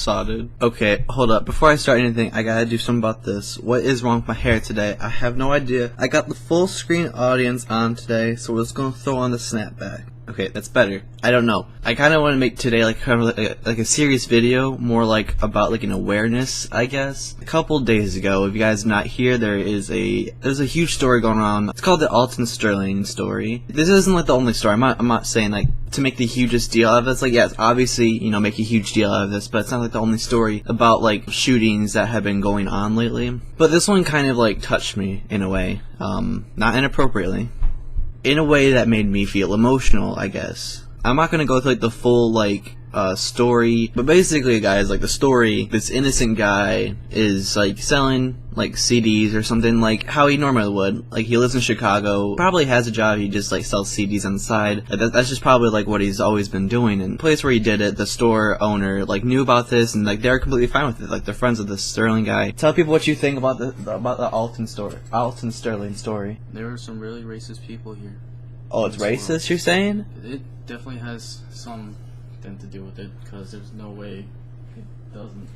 sodded. Okay, hold up. Before I start anything, I gotta do something about this. What is wrong with my hair today? I have no idea. I got the full screen audience on today, so we're just gonna throw on the snapback. Okay, that's better. I don't know. I kind of want to make today like kind of like a serious video, more like about like an awareness, I guess. A couple days ago, if you guys are not here, there's a huge story going on. It's called the Alton Sterling story. This isn't like the only story. I'm not saying like to make the hugest deal out of it. It's like, yes, obviously, you know, make a huge deal out of this, but it's not like the only story about like shootings that have been going on lately. But this one kind of like touched me in a way, not inappropriately. In a way that made me feel emotional, I guess. I'm not gonna go through like the full like story, but basically, guys, like the story, this innocent guy is like selling like CDs or something, like how he normally would. Like he lives in Chicago, probably has a job, he just like sells CDs on the side. That's just probably like what he's always been doing. And the place where he did it, the store owner like knew about this, and like they're completely fine with it. Like they're friends with this Sterling guy. Tell people what you think about the Alton Sterling story. There are some really racist people here. Oh, it's racist, you're saying? It definitely has something to do with it, because there's no way it doesn't.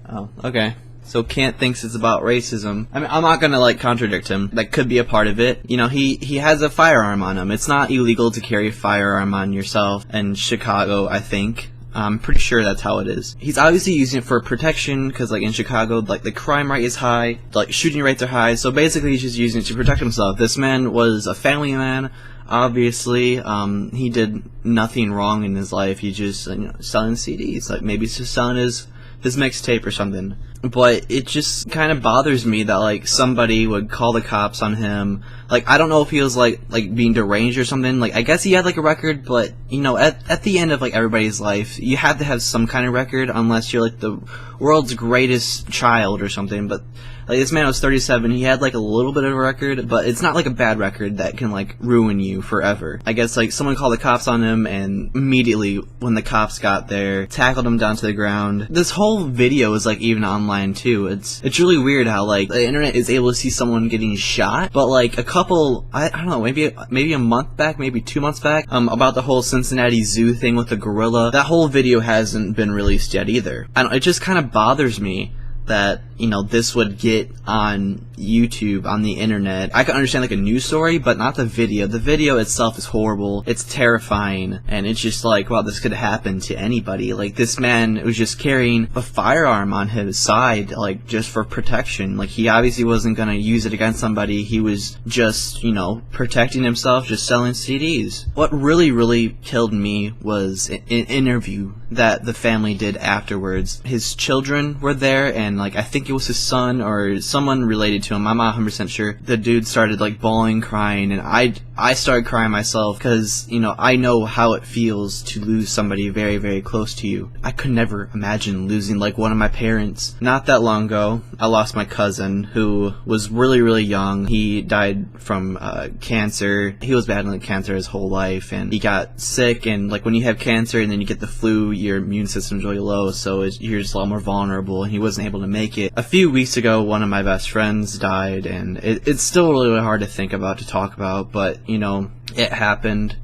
Oh, okay. So Kant thinks it's about racism. I mean, I'm not gonna like contradict him. That could be a part of it. You know, he has a firearm on him. It's not illegal to carry a firearm on yourself in Chicago, I think. I'm pretty sure that's how it is. He's obviously using it for protection, because like in Chicago, like the crime rate is high, like shooting rates are high, so basically he's just using it to protect himself. This man was a family man, obviously. He did nothing wrong in his life. He just, you know, selling CDs, like maybe he's just selling his mixtape or something. But it just kind of bothers me that like somebody would call the cops on him. Like I don't know if he was like being deranged or something. Like I guess he had like a record, but you know, at the end of like everybody's life, you have to have some kind of record unless you're like the world's greatest child or something. But like this man was 37, he had like a little bit of a record, but it's not like a bad record that can like ruin you forever. I guess like someone called the cops on him, and immediately when the cops got there, tackled him down to the ground. This whole video is like even online too. It's really weird how like the internet is able to see someone getting shot, but like a couple, I don't know, maybe a month back, maybe 2 months back, about the whole Cincinnati Zoo thing with the gorilla. That whole video hasn't been released yet either. It just kind of bothers me that, you know, this would get on YouTube, on the internet. I can understand like a news story, but not the video. The video itself is horrible. It's terrifying, and it's just like, wow, this could happen to anybody. Like this man was just carrying a firearm on his side, like just for protection. Like he obviously wasn't gonna use it against somebody. He was just, you know, protecting himself, just selling CDs. What really killed me was an interview that the family did afterwards. His children were there, and like I think it was his son or someone related to him. I'm not 100% sure. The dude started like bawling, crying, and I started crying myself, because you know, I know how it feels to lose somebody very close to you. I could never imagine losing like one of my parents. Not that long ago, I lost my cousin who was really young. He died from cancer. He was battling cancer his whole life, and he got sick, and like when you have cancer and then you get the flu, your immune system's really low, so you're just a lot more vulnerable, and he wasn't able to make it. A few weeks ago, one of my best friends died, and it's still really hard to think about, to talk about, but you know, it happened.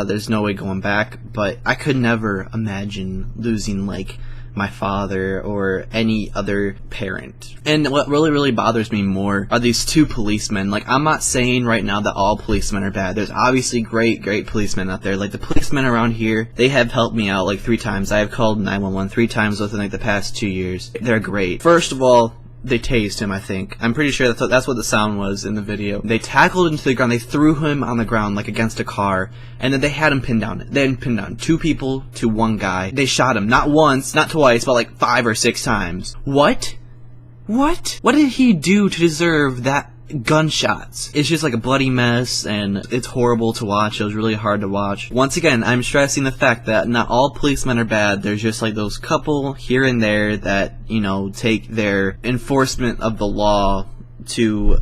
There's no way going back, but I could never imagine losing like my father or any other parent. And what really bothers me more are these two policemen. Like I'm not saying right now that all policemen are bad. There's obviously great policemen out there. Like the policemen around here, they have helped me out like 3 times. I have called 911 3 times within like the past 2 years. They're great. First of all, they tased him, I think. I'm pretty sure that's what the sound was in the video. They tackled him to the ground. They threw him on the ground like against a car, and then they had him pinned down. They had pinned down 2 people to 1 guy. They shot him not once, not twice, but like 5 or 6 times. What? What did he do to deserve that gunshots? It's just like a bloody mess, and it's horrible to watch. It was really hard to watch. Once again, I'm stressing the fact that not all policemen are bad. There's just like those couple here and there that, you know, take their enforcement of the law to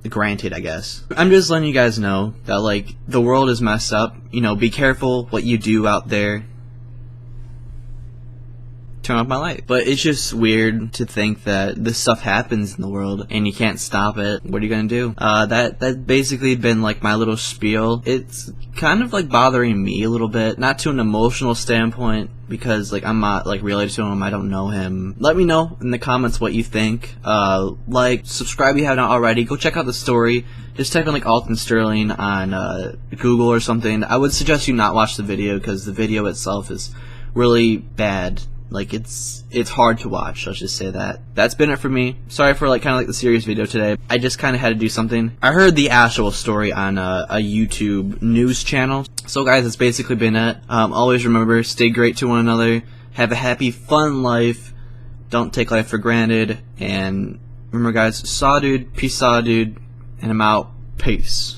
granted, I guess. I'm just letting you guys know that like the world is messed up. You know, be careful what you do out there. Turn off my light. But it's just weird to think that this stuff happens in the world and you can't stop it. What are you gonna do? That's basically been like my little spiel. It's kind of like bothering me a little bit, not to an emotional standpoint, because like I'm not like related to him, I don't know him. Let me know in the comments what you think. Like, subscribe if you haven't already. Go check out the story. Just type in like Alton Sterling on Google or something. I would suggest you not watch the video because the video itself is really bad. Like, it's hard to watch, let's just say that. That's been it for me. Sorry for like kind of like the serious video today. I just kind of had to do something. I heard the actual story on a YouTube news channel. So guys, that's basically been it. Always remember, stay great to one another. Have a happy, fun life. Don't take life for granted. And remember guys, saw dude, peace saw dude, and I'm out. Peace.